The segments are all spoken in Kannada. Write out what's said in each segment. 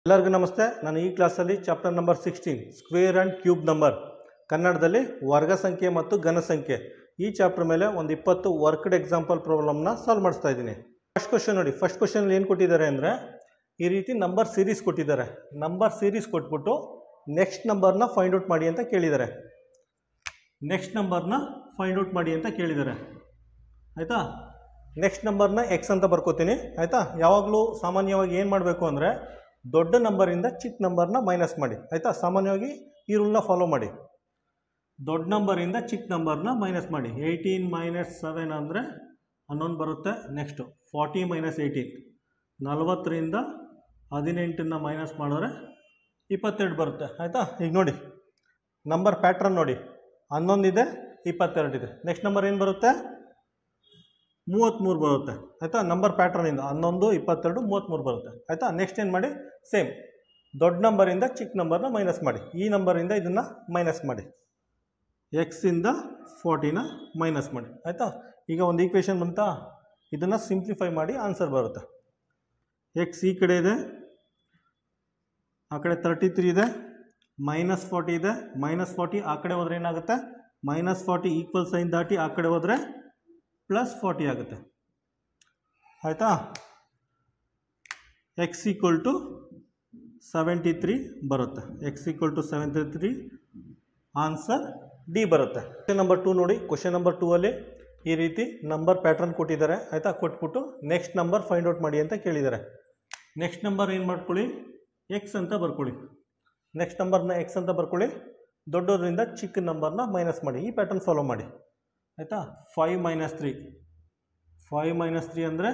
ಎಲ್ಲರಿಗೂ ನಮಸ್ತೆ. ನಾನು ಈ ಕ್ಲಾಸಲ್ಲಿ chapter number 16 square and cube number ಕನ್ನಡದಲ್ಲಿ ವರ್ಗ ಸಂಖ್ಯೆ ಮತ್ತು ಘನ ಸಂಖ್ಯೆ ಈ ಚಾಪ್ಟರ್ ಮೇಲೆ ಒಂದು 20 ವರ್ಕ್ಡ್ ಎಕ್ಸಾಂಪಲ್ ಪ್ರಾಬ್ಲಮ್ನ ಸಾಲ್ವ್ ಮಾಡಿಸ್ತಾ ಇದ್ದೀನಿ. ಫಸ್ಟ್ ಕ್ವಶನ್ ನೋಡಿ. ಫಸ್ಟ್ ಕ್ವಶನಲ್ಲಿ ಏನು ಕೊಟ್ಟಿದ್ದಾರೆ ಅಂದರೆ ಈ ರೀತಿ ನಂಬರ್ ಸೀರೀಸ್ ಕೊಟ್ಟಿದ್ದಾರೆ. ನಂಬರ್ ಸೀರೀಸ್ ಕೊಟ್ಬಿಟ್ಟು ನೆಕ್ಸ್ಟ್ ನಂಬರ್ನ ಫೈಂಡ್ ಔಟ್ ಮಾಡಿ ಅಂತ ಕೇಳಿದ್ದಾರೆ. ನೆಕ್ಸ್ಟ್ ನಂಬರ್ನ ಫೈಂಡ್ ಔಟ್ ಮಾಡಿ ಅಂತ ಕೇಳಿದ್ದಾರೆ. ಆಯಿತಾ? ನೆಕ್ಸ್ಟ್ ನಂಬರ್ನ ಎಕ್ಸ್ ಅಂತ ಬರ್ಕೋತೀನಿ. ಆಯಿತಾ? ಯಾವಾಗಲೂ ಸಾಮಾನ್ಯವಾಗಿ ಏನು ಮಾಡಬೇಕು ಅಂದರೆ ದೊಡ್ಡ ನಂಬರಿಂದ ಚಿಕ್ಕ ನಂಬರ್ನ ಮೈನಸ್ ಮಾಡಿ. ಆಯಿತಾ? ಸಾಮಾನ್ಯವಾಗಿ ಈ ರೂಲ್ನ ಫಾಲೋ ಮಾಡಿ. ದೊಡ್ಡ ನಂಬರಿಂದ ಚಿಕ್ಕ ನಂಬರ್ನ ಮೈನಸ್ ಮಾಡಿ. 18 - 7 ಅಂದರೆ 11 ಬರುತ್ತೆ. ನೆಕ್ಸ್ಟು 40 - 18 40ರಿಂದ 18ನ್ನ ಮೈನಸ್ ಮಾಡಿದ್ರೆ 22 ಬರುತ್ತೆ. ಆಯಿತಾ? ಈಗ ನೋಡಿ ನಂಬರ್ ಪ್ಯಾಟ್ರನ್ ನೋಡಿ. 11 ಇದೆ, 22 ಇದೆ. ನೆಕ್ಸ್ಟ್ ನಂಬರ್ ಏನು ಬರುತ್ತೆ? 33 ಬರುತ್ತೆ. ಆಯಿತಾ? ನಂಬರ್ ಪ್ಯಾಟ್ರನಿಂದ 11, 22, 33 ಬರುತ್ತೆ. ಆಯಿತಾ? ನೆಕ್ಸ್ಟ್ ಏನು ಮಾಡಿ? ಸೇಮ್ ದೊಡ್ಡ ನಂಬರಿಂದ ಚಿಕ್ಕ ನಂಬರ್ನ ಮೈನಸ್ ಮಾಡಿ. ಈ ನಂಬರಿಂದ ಇದನ್ನು ಮೈನಸ್ ಮಾಡಿ. ಎಕ್ಸಿಂದ 40ನ ಮೈನಸ್ ಮಾಡಿ. ಆಯಿತಾ? ಈಗ ಒಂದು ಈಕ್ವೇಷನ್ ಬಂತಾ? ಇದನ್ನು ಸಿಂಪ್ಲಿಫೈ ಮಾಡಿ ಆನ್ಸರ್ ಬರುತ್ತೆ. ಎಕ್ಸ್ ಈ ಕಡೆ ಇದೆ, ಆ ಕಡೆ 33 ಇದೆ, -40 ಇದೆ. -40 ಆ ಕಡೆ ಹೋದರೆ ಏನಾಗುತ್ತೆ? -40 ಈಕ್ವಲ್ ಸೈನ್ ದಾಟಿ ಆ ಕಡೆ ಹೋದರೆ +40 ಆಗುತ್ತೆ. ಆಯಿತಾ? ಎಕ್ಸ್ ಈಕ್ವಲ್ ಟು 73 ಬರುತ್ತೆ. X equal to 73 answer D ಬರುತ್ತೆ. ಕ್ವಶನ್ ನಂಬರ್ 2 ನೋಡಿ. ಕ್ವಶನ್ ನಂಬರ್ 2 ಅಲ್ಲಿ ಈ ರೀತಿ ನಂಬರ್ ಪ್ಯಾಟ್ರನ್ ಕೊಟ್ಟಿದ್ದಾರೆ. ಆಯಿತಾ? ಕೊಟ್ಬಿಟ್ಟು ನೆಕ್ಸ್ಟ್ ನಂಬರ್ ಫೈಂಡ್ ಔಟ್ ಮಾಡಿ ಅಂತ ಕೇಳಿದ್ದಾರೆ. ನೆಕ್ಸ್ಟ್ ನಂಬರ್ ಏನು ಮಾಡ್ಕೊಳ್ಳಿ? ಎಕ್ಸ್ ಅಂತ ಬರ್ಕೊಳ್ಳಿ. ನೆಕ್ಸ್ಟ್ ನಂಬರ್ನ ಎಕ್ಸ್ ಅಂತ ಬರ್ಕೊಳ್ಳಿ. ದೊಡ್ಡೋದ್ರಿಂದ ಚಿಕ್ಕ ನಂಬರ್ನ ಮೈನಸ್ ಮಾಡಿ. ಈ ಪ್ಯಾಟ್ರನ್ ಫಾಲೋ ಮಾಡಿ. ಆಯಿತಾ? 5 - 3 5 - 3 ಅಂದರೆ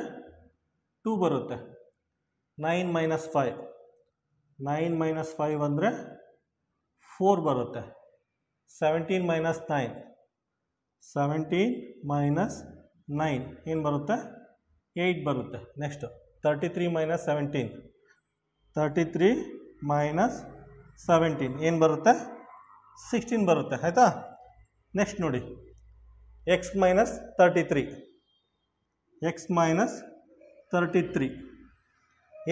2 ಬರುತ್ತೆ. 9 - 5 9 - 5 ಅಂದರೆ 4 ಬರುತ್ತೆ. 17 - 9 17 - 9 ಏನು ಬರುತ್ತೆ? 8 ಬರುತ್ತೆ. ನೆಕ್ಸ್ಟ್ 33 - 17 33 - 17 ಏನು ಬರುತ್ತೆ? 16 ಬರುತ್ತೆ. ಆಯಿತಾ? ನೆಕ್ಸ್ಟ್ ನೋಡಿ ಎಕ್ಸ್ ಮೈನಸ್ 33 ಎಕ್ಸ್ ಮೈನಸ್ 33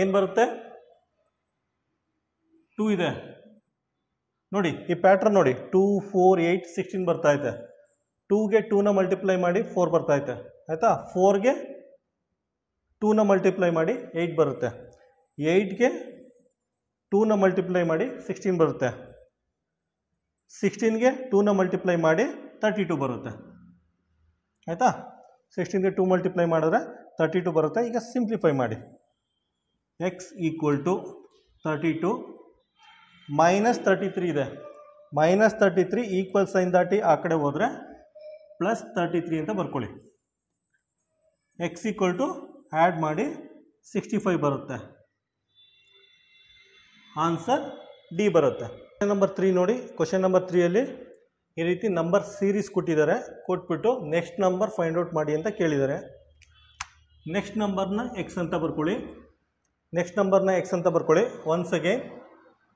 ಏನು ಬರುತ್ತೆ? 2 ಇದೆ ನೋಡಿ. ಈ ಪ್ಯಾಟ್ರನ್ ನೋಡಿ. 2, 4, 8, 16 ಬರ್ತಾಯಿದೆ. 2ಗೆ 2ನ ಮಲ್ಟಿಪ್ಲೈ ಮಾಡಿ 4 ಬರ್ತಾಯಿದೆ. ಆಯಿತಾ? 4ಗೆ 2ನ ಮಲ್ಟಿಪ್ಲೈ ಮಾಡಿ 8 ಬರುತ್ತೆ. 8ಗೆ 2ನ ಮಲ್ಟಿಪ್ಲೈ ಮಾಡಿ 16 ಬರುತ್ತೆ. 16ಗೆ 2ನ ಮಲ್ಟಿಪ್ಲೈ ಮಾಡಿ 32 ಬರುತ್ತೆ. ಆಯಿತಾ? 16ಗೆ 2 ಮಲ್ಟಿಪ್ಲೈ ಮಾಡಿದ್ರೆ 32 ಬರುತ್ತೆ. ಈಗ ಸಿಂಪ್ಲಿಫೈ ಮಾಡಿ. ಎಕ್ಸ್ ಈಕ್ವಲ್ ಟು 32 -33 ಇದೆ. -33 ಈಕ್ವಲ್ ಸೈನ್ ದಾಟಿ ಆ ಕಡೆ ಹೋದರೆ +33 ಅಂತ ಬರ್ಕೊಳ್ಳಿ. ಎಕ್ಸ್ ಈಕ್ವಲ್ ಟು ಆ್ಯಡ್ ಮಾಡಿ 65 ಬರುತ್ತೆ. ಆನ್ಸರ್ ಡಿ ಬರುತ್ತೆ. ಕ್ವಶನ್ ನಂಬರ್ 3 ನೋಡಿ. ಕ್ವಶನ್ ನಂಬರ್ 3ಅಲ್ಲಿ ಈ ರೀತಿ ನಂಬರ್ ಸೀರೀಸ್ ಕೊಟ್ಟಿದ್ದಾರೆ. ಕೊಟ್ಬಿಟ್ಟು ನೆಕ್ಸ್ಟ್ ನಂಬರ್ ಫೈಂಡ್ ಔಟ್ ಮಾಡಿ ಅಂತ ಕೇಳಿದ್ದಾರೆ. ನೆಕ್ಸ್ಟ್ ನಂಬರ್ನ ಎಕ್ಸ್ ಅಂತ ಬರ್ಕೊಳ್ಳಿ. ನೆಕ್ಸ್ಟ್ ನಂಬರ್ನ ಎಕ್ಸ್ ಅಂತ ಬರ್ಕೊಳ್ಳಿ. ಒನ್ಸ್ ಅಗೇನ್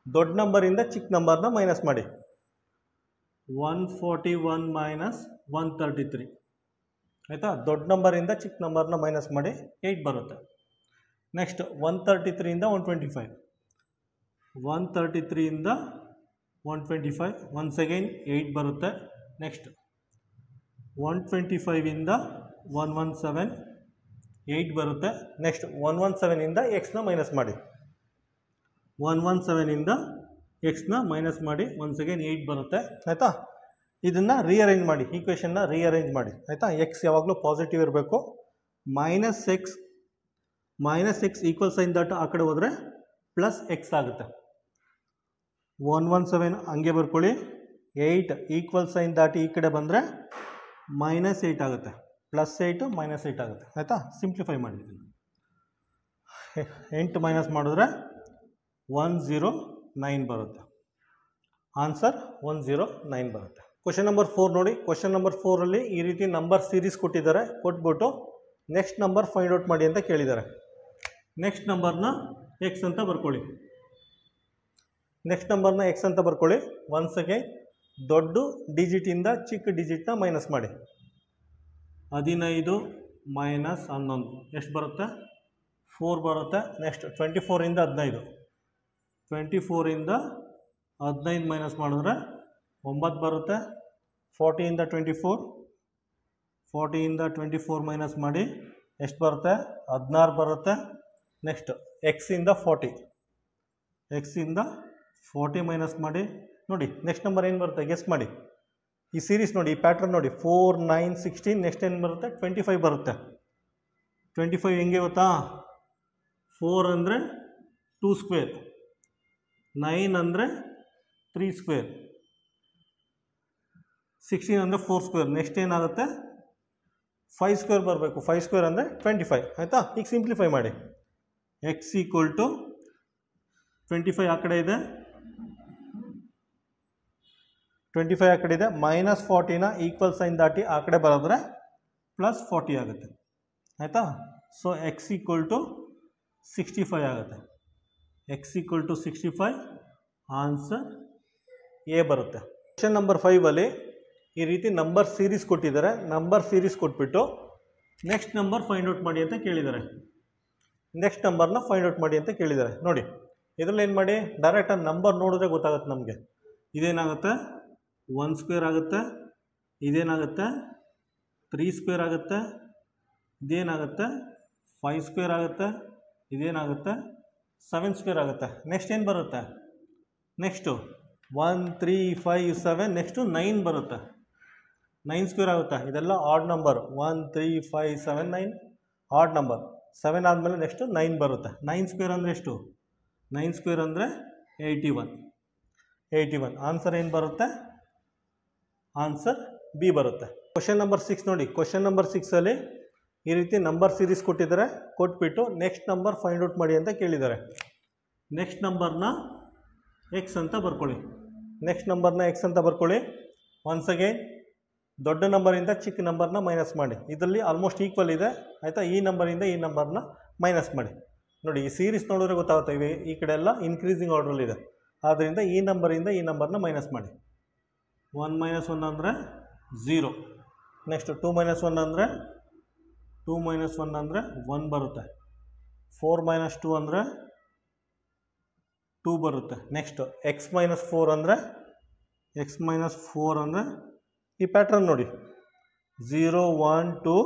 ದೊಡ್ಡ ನಂಬರಿಂದ ಚಿಕ್ಕ ನಂಬರ್ನ ಮೈನಸ್ ಮಾಡಿ. 141 - 133 ಆಯಿತಾ? ದೊಡ್ಡ ನಂಬರಿಂದ ಚಿಕ್ಕ ನಂಬರ್ನ ಮೈನಸ್ ಮಾಡಿ 8 ಬರುತ್ತೆ. ನೆಕ್ಸ್ಟ್ 133ಇಂದ 125 133ಇಂದ 125 ಒನ್ಸ್ ಅಗೈನ್ 8 ಬರುತ್ತೆ. ನೆಕ್ಸ್ಟ್ 125ಇಂದ 117 8 ಬರುತ್ತೆ. ನೆಕ್ಸ್ಟ್ 117ಇಂದ ಎಕ್ಸ್ನ ಮೈನಸ್ ಮಾಡಿ. 117ಇಂದ ಎಕ್ಸ್ನ ಮೈನಸ್ ಮಾಡಿ ಒನ್ಸ್ ಅಗೈನ್ 8 ಬರುತ್ತೆ. ಆಯಿತಾ? ಇದನ್ನು ರೀಅರೇಂಜ್ ಮಾಡಿ. ಈಕ್ವೇಷನ್ನ ರೀಅರೇಂಜ್ ಮಾಡಿ. ಆಯಿತಾ? ಎಕ್ಸ್ ಯಾವಾಗಲೂ ಪಾಸಿಟಿವ್ ಇರಬೇಕು. -x ಈಕ್ವಲ್ ಸೈನ್ ದಟ್ ಆ ಕಡೆ ಹೋದರೆ +x ಆಗುತ್ತೆ. 117 ಹಂಗೆ ಬರ್ಕೊಳ್ಳಿ. 8 ಈಕ್ವಲ್ ಸೈನ್ ದಾಟಿ ಈ ಕಡೆ ಬಂದರೆ -8 ಆಗುತ್ತೆ. +8 -8 ಆಗುತ್ತೆ. ಆಯಿತಾ? ಸಿಂಪ್ಲಿಫೈ ಮಾಡಿದ್ದೀನಿ. 8 ಮೈನಸ್ ಮಾಡಿದ್ರೆ 109 ಬರುತ್ತೆ. ಆನ್ಸರ್ 109 ಬರುತ್ತೆ. ಕ್ವಶನ್ ನಂಬರ್ 4 ನೋಡಿ. ಕ್ವಶನ್ ನಂಬರ್ 4ಅಲ್ಲಿ ಈ ರೀತಿ ನಂಬರ್ ಸೀರೀಸ್ ಕೊಟ್ಟಿದ್ದಾರೆ. ಕೊಟ್ಬಿಟ್ಟು ನೆಕ್ಸ್ಟ್ ನಂಬರ್ ಫೈಂಡ್ ಔಟ್ ಮಾಡಿ ಅಂತ ಕೇಳಿದ್ದಾರೆ. ನೆಕ್ಸ್ಟ್ ನಂಬರ್ನ ಎಕ್ಸ್ ಅಂತ ಬರ್ಕೊಳ್ಳಿ. ನೆಕ್ಸ್ಟ್ ನಂಬರ್ನ ಎಕ್ಸ್ ಅಂತ ಬರ್ಕೊಳ್ಳಿ. ಒನ್ಸ್ ಅಗೇನ್ ದೊಡ್ಡ ಡಿಜಿಟಿಂದ ಚಿಕ್ಕ ಡಿಜಿಟ್ನ ಮೈನಸ್ ಮಾಡಿ. 15 - 11 ಎಷ್ಟು ಬರುತ್ತೆ? 4 ಬರುತ್ತೆ. ನೆಕ್ಸ್ಟ್ 24ಇಂದ 15 24ಇಂದ 15 ಮೈನಸ್ ಮಾಡಿದ್ರೆ 9 ಬರುತ್ತೆ. 40ಇಂದ 24 ಮೈನಸ್ ಮಾಡಿ ಎಷ್ಟು ಬರುತ್ತೆ? 16 ಬರುತ್ತೆ. ನೆಕ್ಸ್ಟ್ ಎಕ್ಸಿಂದ 40 ಮೈನಸ್ ಮಾಡಿ ನೋಡಿ ನೆಕ್ಸ್ಟ್ ನಂಬರ್ ಏನು ಬರುತ್ತೆ ಗೆಸ್ ಮಾಡಿ. ಈ ಸೀರೀಸ್ ನೋಡಿ, ಈ ಪ್ಯಾಟ್ರನ್ ನೋಡಿ, 4 9 16 ನೆಕ್ಸ್ಟ್ ಏನು ಬರುತ್ತೆ? 25 ಬರುತ್ತೆ. 25 ಹೆಂಗೆ ಗೊತ್ತಾ? 4 ಅಂದರೆ 2 ಸ್ಕ್ವೇರ್, 9 ಅಂದರೆ 3 ಸ್ಕ್ವೇರ್, 16 ಅಂದರೆ 4 ಸ್ಕ್ವೇರ್. ನೆಕ್ಸ್ಟ್ ಏನಾಗುತ್ತೆ? 5 ಸ್ಕ್ವೇರ್ ಬರಬೇಕು. 5 ಸ್ಕ್ವೇರ್ ಅಂದರೆ 25 ಆಯಿತಾ? ಈಗ ಸಿಂಪ್ಲಿಫೈ ಮಾಡಿ. ಎಕ್ಸ್ ಈಕ್ವಲ್ ಟು 25 ಆ ಕಡೆ ಇದೆ, 25 ಆ ಕಡೆ ಇದೆ, ಮೈನಸ್ 40ನ ಈಕ್ವಲ್ ಸೈನ್ ದಾಟಿ ಆ ಕಡೆ ಬರೋದ್ರೆ ಪ್ಲಸ್ 40 ಆಗುತ್ತೆ ಆಯಿತಾ? ಸೊ ಎಕ್ಸ್ ಈಕ್ವಲ್ ಟು 65 ಆಗುತ್ತೆ. X equal to 65 answer A ಬರುತ್ತೆ. ಕ್ವೆಶ್ಚನ್ ನಂಬರ್ 5ಅಲ್ಲಿ ಈ ರೀತಿ ನಂಬರ್ ಸೀರೀಸ್ ಕೊಟ್ಟಿದ್ದಾರೆ. ನಂಬರ್ ಸೀರೀಸ್ ಕೊಟ್ಬಿಟ್ಟು ನೆಕ್ಸ್ಟ್ ನಂಬರ್ ಫೈಂಡ್ ಔಟ್ ಮಾಡಿ ಅಂತ ಕೇಳಿದ್ದಾರೆ. ನೆಕ್ಸ್ಟ್ ನಂಬರ್ನ ಫೈಂಡ್ ಔಟ್ ಮಾಡಿ ಅಂತ ಕೇಳಿದ್ದಾರೆ. ನೋಡಿ ಇದರಲ್ಲಿ ಏನು ಮಾಡಿ, ಡೈರೆಕ್ಟಾಗಿ ನಂಬರ್ ನೋಡಿದ್ರೆ ಗೊತ್ತಾಗುತ್ತೆ ನಮಗೆ. ಇದೇನಾಗುತ್ತೆ? 1 ಸ್ಕ್ವೇರ್ ಆಗುತ್ತೆ, ಇದೇನಾಗುತ್ತೆ? 3 ಸ್ಕ್ವೇರ್ ಆಗುತ್ತೆ, ಇದೇನಾಗುತ್ತೆ? 5 ಸ್ಕ್ವೇರ್ ಆಗುತ್ತೆ, ಇದೇನಾಗುತ್ತೆ? 7 ಸ್ಕ್ವೇರ್ ಆಗುತ್ತೆ. ನೆಕ್ಸ್ಟ್ ಏನು ಬರುತ್ತೆ? ನೆಕ್ಸ್ಟು 1 3 5 7 ನೆಕ್ಸ್ಟು 9 ಬರುತ್ತೆ. 9 ಸ್ಕ್ವೇರ್ ಆಗುತ್ತೆ. ಇದೆಲ್ಲ ಆಡ್ ನಂಬರ್. 1 3 5 7 9 odd number. 7 ಆದಮೇಲೆ ನೆಕ್ಸ್ಟು 9 ಬರುತ್ತೆ. 9 ಸ್ಕ್ವೇರ್ ಅಂದರೆ ಎಷ್ಟು? 9 ಸ್ಕ್ವೇರ್ ಅಂದರೆ 81. ಆನ್ಸರ್ ಏನು ಬರುತ್ತೆ? ಆನ್ಸರ್ ಬಿ ಬರುತ್ತೆ. ಕ್ವೆಶ್ಚನ್ ನಂಬರ್ 6 ನೋಡಿ. ಕ್ವೆಶ್ಚನ್ ನಂಬರ್ 6ಅಲ್ಲಿ ಈ ರೀತಿ ನಂಬರ್ ಸೀರೀಸ್ ಕೊಟ್ಟಿದ್ದಾರೆ. ಕೊಟ್ಬಿಟ್ಟು ನೆಕ್ಸ್ಟ್ ನಂಬರ್ ಫೈಂಡ್ ಔಟ್ ಮಾಡಿ ಅಂತ ಕೇಳಿದ್ದಾರೆ. ನೆಕ್ಸ್ಟ್ ನಂಬರ್ನ ಎಕ್ಸ್ ಅಂತ ಬರ್ಕೊಳ್ಳಿ. ಒನ್ಸ್ ಅಗೇನ್ ದೊಡ್ಡ ನಂಬರಿಂದ ಚಿಕ್ಕ ನಂಬರ್ನ ಮೈನಸ್ ಮಾಡಿ. ಇದರಲ್ಲಿ ಆಲ್ಮೋಸ್ಟ್ ಈಕ್ವಲ್ ಇದೆ ಆಯಿತಾ? ಈ ನಂಬರಿಂದ ಈ ನಂಬರ್ನ ಮೈನಸ್ ಮಾಡಿ. ನೋಡಿ ಈ ಸೀರೀಸ್ ನೋಡಿದ್ರೆ ಗೊತ್ತಾಗುತ್ತೆ. ಇವೆ ಈ ಕಡೆ ಎಲ್ಲ ಇನ್ಕ್ರೀಸಿಂಗ್ ಆರ್ಡ್ರಲ್ಲಿದೆ. ಆದ್ದರಿಂದ ಈ ನಂಬರಿಂದ ಈ ನಂಬರ್ನ ಮೈನಸ್ ಮಾಡಿ. 1 - 1 ಅಂದರೆ 0. ನೆಕ್ಸ್ಟ್ 2 - 1 ಅಂದರೆ 1 ಬರುತ್ತೆ. 4 - 2 ಅಂದರೆ 2 ಬರುತ್ತೆ. ನೆಕ್ಸ್ಟ್ x - 4 ಅಂದರೆ ಈ ಪ್ಯಾಟ್ರನ್ ನೋಡಿ 0 1 2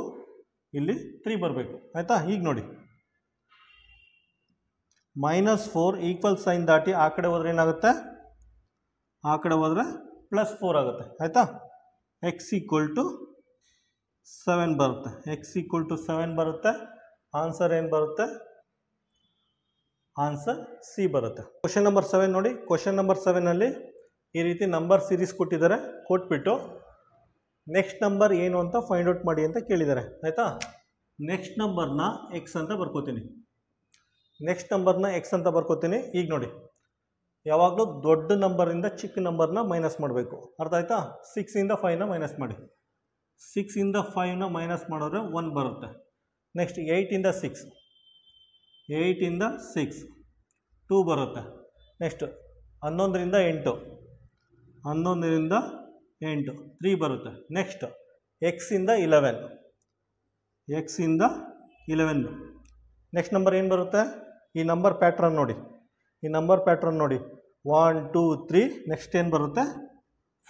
ಇಲ್ಲಿ 3 ಬರಬೇಕು ಆಯಿತಾ? ಈಗ ನೋಡಿ -4 ಈಕ್ವಲ್ ಸೈನ್ ದಾಟಿ ಆ ಕಡೆ ಹೋದ್ರೆ ಏನಾಗುತ್ತೆ? ಆ ಕಡೆ ಹೋದರೆ +4 ಆಗುತ್ತೆ ಆಯಿತಾ? ಎಕ್ಸ್ ಈಕ್ವಲ್ ಟು 7 ಬರುತ್ತೆ. ಆನ್ಸರ್ ಏನು ಬರುತ್ತೆ? ಆನ್ಸರ್ ಸಿ ಬರುತ್ತೆ. ಕ್ವೆಶ್ಚನ್ ನಂಬರ್ 7 ನೋಡಿ. ಕ್ವೆಶ್ಚನ್ ನಂಬರ್ 7ಅಲ್ಲಿ ಈ ರೀತಿ ನಂಬರ್ ಸೀರೀಸ್ ಕೊಟ್ಟಿದ್ದಾರೆ. ಕೊಟ್ಬಿಟ್ಟು ನೆಕ್ಸ್ಟ್ ನಂಬರ್ ಏನು ಅಂತ ಫೈಂಡ್ ಔಟ್ ಮಾಡಿ ಅಂತ ಕೇಳಿದ್ದಾರೆ ಆಯಿತಾ? ನೆಕ್ಸ್ಟ್ ನಂಬರ್ನ ಎಕ್ಸ್ ಅಂತ ಬರ್ಕೋತೀನಿ. ಈಗ ನೋಡಿ ಯಾವಾಗಲೂ ದೊಡ್ಡ ನಂಬರಿಂದ ಚಿಕ್ಕ ನಂಬರ್ನ ಮೈನಸ್ ಮಾಡಬೇಕು. ಅರ್ಥ ಆಯ್ತಾ? 6ಇಂದ 5ನ ಮೈನಸ್ ಮಾಡಿ. 6ಇಂದ 5ನ ಮೈನಸ್ ಮಾಡಿದ್ರೆ 1 ಬರುತ್ತೆ. ನೆಕ್ಸ್ಟ್ 8ಇಂದ 6 2 ಬರುತ್ತೆ. ನೆಕ್ಸ್ಟ್ 11ರಿಂದ 8 3 ಬರುತ್ತೆ. ನೆಕ್ಸ್ಟ್ ಎಕ್ಸಿಂದ 11 ನೆಕ್ಸ್ಟ್ ನಂಬರ್ ಏನು ಬರುತ್ತೆ? ಈ ನಂಬರ್ ಪ್ಯಾಟ್ರನ್ ನೋಡಿ. 1 2 3 ನೆಕ್ಸ್ಟ್ ಏನು ಬರುತ್ತೆ?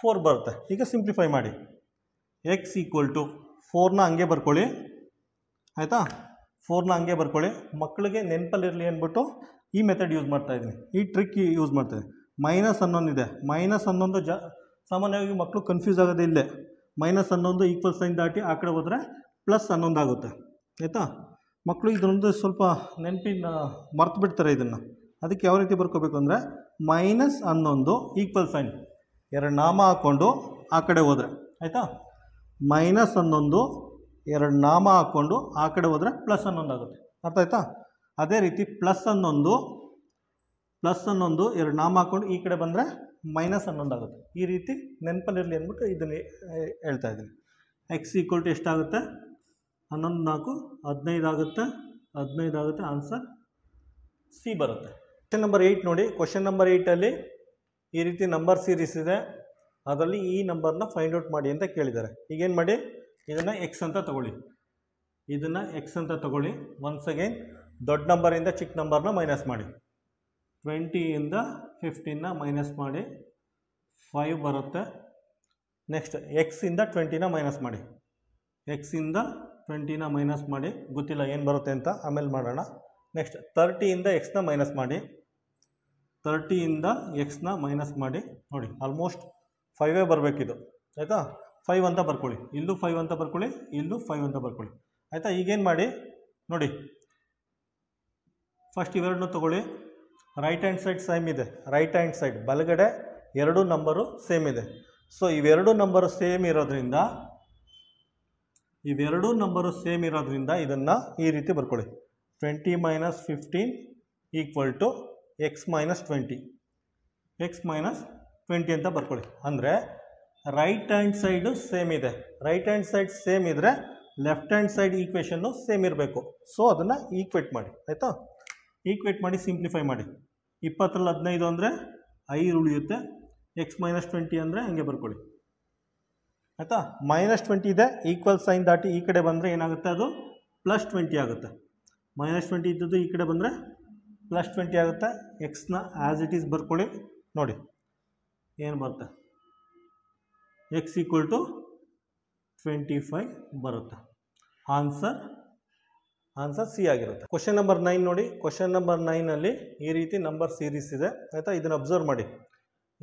4 ಬರುತ್ತೆ. ಈಗ ಸಿಂಪ್ಲಿಫೈ ಮಾಡಿ. ಎಕ್ಸ್ ಈಕ್ವಲ್ ಟು 4ನ ಹಂಗೆ ಬರ್ಕೊಳ್ಳಿ ಆಯಿತಾ? 4ನ ಹಂಗೆ ಬರ್ಕೊಳ್ಳಿ. ಮಕ್ಕಳಿಗೆ ನೆನಪಲ್ಲಿರಲಿ ಅಂದ್ಬಿಟ್ಟು ಈ ಮೆಥಡ್ ಯೂಸ್ ಮಾಡ್ತಾಯಿದ್ದೀನಿ, ಈ ಟ್ರಿಕ್ ಯೂಸ್ ಮಾಡ್ತಾಯಿದ್ದೀನಿ. -11 ಇದೆ. -11 ಸಾಮಾನ್ಯವಾಗಿ ಮಕ್ಕಳು ಕನ್ಫ್ಯೂಸ್ ಆಗೋದೇ ಇಲ್ಲೇ. -11 ಈಕ್ವಲ್ ಸೈನ್ ದಾಟಿ ಆ ಕಡೆ ಹೋದರೆ +11 ಆಗುತ್ತೆ ಆಯಿತಾ? ಮಕ್ಕಳು ಇದೊಂದು ಸ್ವಲ್ಪ ನೆನಪಿನ ಮರ್ತು ಬಿಡ್ತಾರೆ ಇದನ್ನು. ಅದಕ್ಕೆ ಯಾವ ರೀತಿ ಬರ್ಕೋಬೇಕು ಅಂದರೆ -11 ಈಕ್ವಲ್ ಸೈನ್ 2 ನಾಮ ಹಾಕ್ಕೊಂಡು ಆ ಕಡೆ ಹೋದರೆ ಆಯಿತಾ? -11 2 ನಾಮ ಹಾಕ್ಕೊಂಡು ಆ ಕಡೆ ಹೋದರೆ +11 ಆಗುತ್ತೆ. ಅರ್ಥ ಆಯ್ತಾ? ಅದೇ ರೀತಿ +11 2 ನಾಮ ಹಾಕ್ಕೊಂಡು ಈ ಕಡೆ ಬಂದರೆ -11 ಆಗುತ್ತೆ. ಈ ರೀತಿ ನೆನಪಲ್ಲಿರಲಿ ಅಂದ್ಬಿಟ್ಟು ಇದನ್ನು ಹೇಳ್ತಾ ಇದ್ದೀನಿ. ಎಕ್ಸ್ ಈಕ್ವಲ್ ಟು ಎಷ್ಟಾಗುತ್ತೆ? 11 4 15 ಆಗುತ್ತೆ. ಆನ್ಸರ್ ಸಿ ಬರುತ್ತೆ. ಕ್ವೆಶ್ಚನ್ ನಂಬರ್ 8 ನೋಡಿ. ಕ್ವೆಶ್ಚನ್ ನಂಬರ್ 8ಅಲ್ಲಿ ಈ ರೀತಿ ನಂಬರ್ ಸೀರೀಸ್ ಇದೆ. ಅದರಲ್ಲಿ ಈ ನಂಬರ್ನ ಫೈಂಡ್ ಔಟ್ ಮಾಡಿ ಅಂತ ಕೇಳಿದ್ದಾರೆ. ಈಗೇನು ಮಾಡಿ, ಇದನ್ನು ಎಕ್ಸ್ ಅಂತ ತಗೊಳ್ಳಿ. ಒನ್ಸ್ ಅಗೇನ್ ದೊಡ್ಡ ನಂಬರಿಂದ ಚಿಕ್ಕ ನಂಬರ್ನ ಮೈನಸ್ ಮಾಡಿ. 20ಇಂದ 15ನ ಮೈನಸ್ ಮಾಡಿ 5 ಬರುತ್ತೆ. ನೆಕ್ಸ್ಟ್ ಎಕ್ಸಿಂದ 20ನ ಮೈನಸ್ ಮಾಡಿ, ಎಕ್ಸಿಂದ 20ನ ಮೈನಸ್ ಮಾಡಿ, ಗೊತ್ತಿಲ್ಲ ಏನು ಬರುತ್ತೆ ಅಂತ, ಆಮೇಲೆ ಮಾಡೋಣ. ನೆಕ್ಸ್ಟ್ 30ಇಂದ ಎಕ್ಸ್ನ ಮೈನಸ್ ಮಾಡಿ, 30ಇಂದ ಎಕ್ಸ್ನ ಮೈನಸ್ ಮಾಡಿ. ನೋಡಿ ಆಲ್ಮೋಸ್ಟ್ 5 ಬರಬೇಕಿದು ಆಯಿತಾ. 5 ಅಂತ ಬರ್ಕೊಳ್ಳಿ, ಇಲ್ಲೂ 5 ಅಂತ ಬರ್ಕೊಳ್ಳಿ, ಇಲ್ಲೂ 5 ಅಂತ ಬರ್ಕೊಳ್ಳಿ ಆಯಿತಾ. ಈಗೇನು ಮಾಡಿ ನೋಡಿ, ಫಸ್ಟ್ ಇವೆರಡನ್ನೂ ತೊಗೊಳ್ಳಿ. ರೈಟ್ ಹ್ಯಾಂಡ್ ಸೈಡ್ ಸೇಮ್ ಇದೆ, ರೈಟ್ ಹ್ಯಾಂಡ್ ಸೈಡ್ ಬಲಗಡೆ ಎರಡು ನಂಬರು ಸೇಮ್ ಇದೆ. ಸೊ ಇವೆರಡು ನಂಬರು ಸೇಮ್ ಇರೋದ್ರಿಂದ ಇದನ್ನು ಈ ರೀತಿ ಬರ್ಕೊಳ್ಳಿ. 20 minus 15 equal to x minus 20, x minus 20 ಅಂತ ಬರ್ಕೊಳ್ಳಿ. ಅಂದರೆ ರೈಟ್ ಹ್ಯಾಂಡ್ ಸೈಡು ಸೇಮ್ ಇದೆ, ರೈಟ್ ಹ್ಯಾಂಡ್ ಸೈಡ್ ಸೇಮ್ ಇದ್ದರೆ ಲೆಫ್ಟ್ ಹ್ಯಾಂಡ್ ಸೈಡ್ ಈಕ್ವೇಷನ್ನು ಸೇಮ್ ಇರಬೇಕು. ಸೊ ಅದನ್ನು ಈಕ್ವೇಟ್ ಮಾಡಿ ಆಯಿತಾ. ಈಕ್ವೇಟ್ ಮಾಡಿ ಸಿಂಪ್ಲಿಫೈ ಮಾಡಿ. 20ರಲ್ಲಿ 15 ಅಂದರೆ 5 ಉಳಿಯುತ್ತೆ. ಎಕ್ಸ್ ಮೈನಸ್ 20 ಅಂದರೆ ಹಂಗೆ ಬರ್ಕೊಳ್ಳಿ ಆಯಿತಾ. ಮೈನಸ್ 20 ಇದೆ, ಈಕ್ವಲ್ ಸೈನ್ ದಾಟಿ ಈ ಕಡೆ ಬಂದರೆ ಏನಾಗುತ್ತೆ, ಅದು ಪ್ಲಸ್ 20 ಆಗುತ್ತೆ. ಮೈನಸ್ 20 ಇದ್ದದ್ದು ಈ ಕಡೆ ಬಂದರೆ ಪ್ಲಸ್ 20 ಆಗುತ್ತೆ. ಎಕ್ಸ್ನ ಆ್ಯಸ್ ಇಟ್ ಈಸ್ ಬರ್ಕೊಳ್ಳಿ. ನೋಡಿ ಏನು ಬರುತ್ತೆ, ಎಕ್ಸ್ ಈಕ್ವಲ್ ಟು 25 ಬರುತ್ತೆ. ಆನ್ಸರ್ ಸಿ ಆಗಿರುತ್ತೆ. ಕ್ವಶನ್ ನಂಬರ್ 9 ನೋಡಿ. ಕ್ವಶನ್ ನಂಬರ್ 9ನಲ್ಲಿ ಈ ರೀತಿ ನಂಬರ್ ಸೀರೀಸ್ ಇದೆ ಆಯಿತಾ. ಇದನ್ನು ಅಬ್ಸರ್ವ್ ಮಾಡಿ.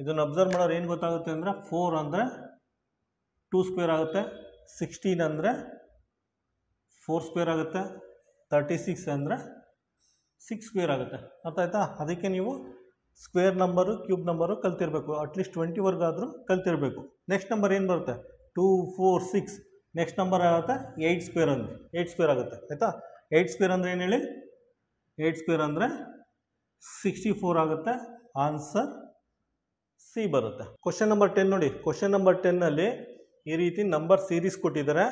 ಇದನ್ನು ಅಬ್ಸರ್ವ್ ಮಾಡೋರು ಏನು ಗೊತ್ತಾಗುತ್ತೆ ಅಂದರೆ 4 ಅಂದರೆ 2 ಸ್ಕ್ವೇರ್ ಆಗುತ್ತೆ, 16 ಅಂದರೆ 4 ಸ್ಕ್ವೇರ್ ಆಗುತ್ತೆ, 36 ಅಂದರೆ 6 ಸ್ಕ್ವೇರ್ ಆಗುತ್ತೆ. ಅರ್ಥ ಆಯ್ತಾ. ಅದಕ್ಕೆ ನೀವು ಸ್ಕ್ವೇರ್ ನಂಬರು ಕ್ಯೂಬ್ ನಂಬರು ಕಲ್ತಿರಬೇಕು, ಅಟ್ಲೀಸ್ಟ್ 20ವರೆಗಾದರೂ ಕಲ್ತಿರಬೇಕು. ನೆಕ್ಸ್ಟ್ ನಂಬರ್ ಏನು ಬರುತ್ತೆ, 2 4 6. ನೆಕ್ಸ್ಟ್ ನಂಬರ್ ಆಗುತ್ತೆ 8 ಸ್ಕ್ವೇರ್ ಅಂದರೆ 8 ಸ್ಕ್ವೇರ್ ಆಗುತ್ತೆ ಆಯಿತಾ. 8 ಸ್ಕ್ವೇರ್ ಅಂದರೆ ಏನು ಹೇಳಿ, 8 ಸ್ಕ್ವೇರ್ ಅಂದರೆ 64 ಆಗುತ್ತೆ. ಆನ್ಸರ್ ಸಿ ಬರುತ್ತೆ. ಕ್ವಶನ್ ನಂಬರ್ 10 ನೋಡಿ. ಕ್ವಶನ್ ನಂಬರ್ 10ನಲ್ಲಿ ಈ ರೀತಿ ನಂಬರ್ ಸೀರೀಸ್ ಕೊಟ್ಟಿದ್ದಾರೆ.